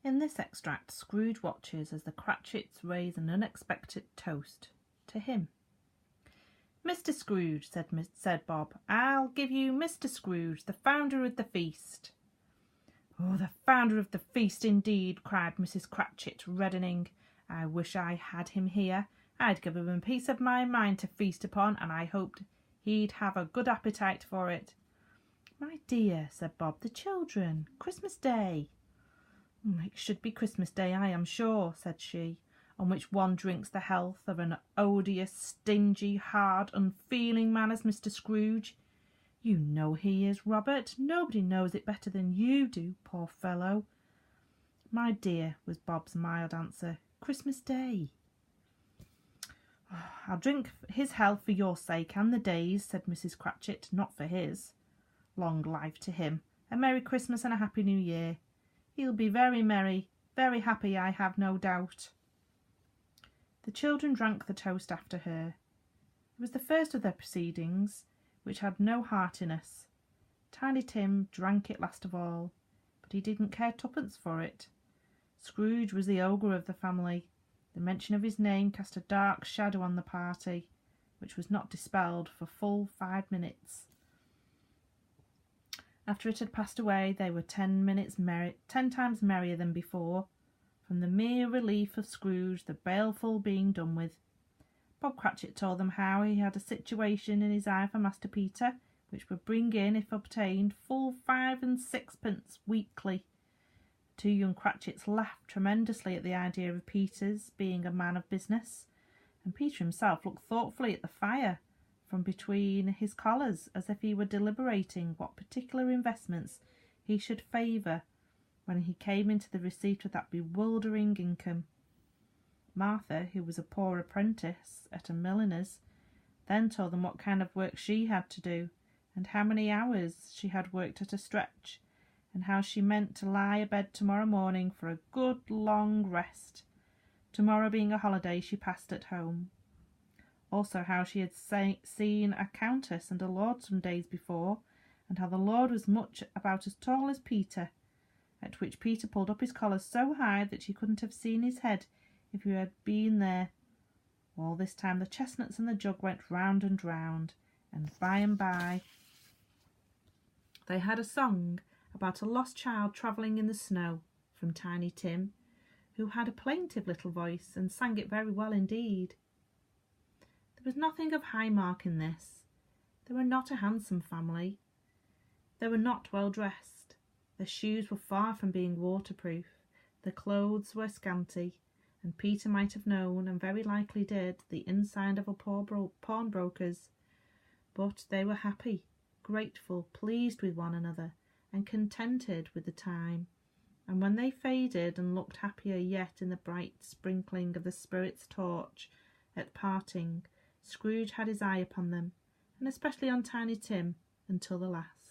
In this extract, Scrooge watches as the Cratchits raise an unexpected toast to him. "Mr. Scrooge," said Bob, "I'll give you Mr. Scrooge, the founder of the feast." "Oh, the founder of the feast, indeed!" cried Mrs. Cratchit, reddening. "I wish I had him here. I'd give him a piece of my mind to feast upon, and I hoped he'd have a good appetite for it." "My dear," said Bob, "the children. Christmas Day." "It should be Christmas Day, I am sure," said she, "on which one drinks the health of an odious, stingy, hard, unfeeling man as Mr. Scrooge. You know he is, Robert. Nobody knows it better than you do, poor fellow." "My dear," was Bob's mild answer, "Christmas Day." "I'll drink his health for your sake and the day's," said Mrs. Cratchit, "not for his. Long life to him. A Merry Christmas and a Happy New Year. He'll be very merry, very happy, I have no doubt." The children drank the toast after her. It was the first of their proceedings, which had no heartiness. Tiny Tim drank it last of all, but he didn't care twopence for it. Scrooge was the ogre of the family. The mention of his name cast a dark shadow on the party, which was not dispelled for full 5 minutes. After it had passed away, they were 10 times merrier than before, from the mere relief of Scrooge, the baleful, being done with. Bob Cratchit told them how he had a situation in his eye for Master Peter, which would bring in, if obtained, full 5 and 6pence weekly. The two young Cratchits laughed tremendously at the idea of Peter's being a man of business, and Peter himself looked thoughtfully at the fire from between his collars, as if he were deliberating what particular investments he should favour when he came into the receipt of that bewildering income. Martha, who was a poor apprentice at a milliner's, then told them what kind of work she had to do, and how many hours she had worked at a stretch, and how she meant to lie abed tomorrow morning for a good long rest, tomorrow being a holiday she passed at home. Also how she had seen a countess and a lord some days before, and how the lord was much about as tall as Peter, at which Peter pulled up his collar so high that you couldn't have seen his head if you had been there. All this time the chestnuts and the jug went round and round, and by they had a song about a lost child travelling in the snow, from Tiny Tim, who had a plaintive little voice and sang it very well indeed. There was nothing of high mark in this. They were not a handsome family. They were not well dressed. Their shoes were far from being waterproof. Their clothes were scanty, and Peter might have known, and very likely did, the inside of a pawnbroker's. But they were happy, grateful, pleased with one another, and contented with the time. And when they faded and looked happier yet in the bright sprinkling of the spirit's torch at parting, Scrooge had his eye upon them, and especially on Tiny Tim, until the last.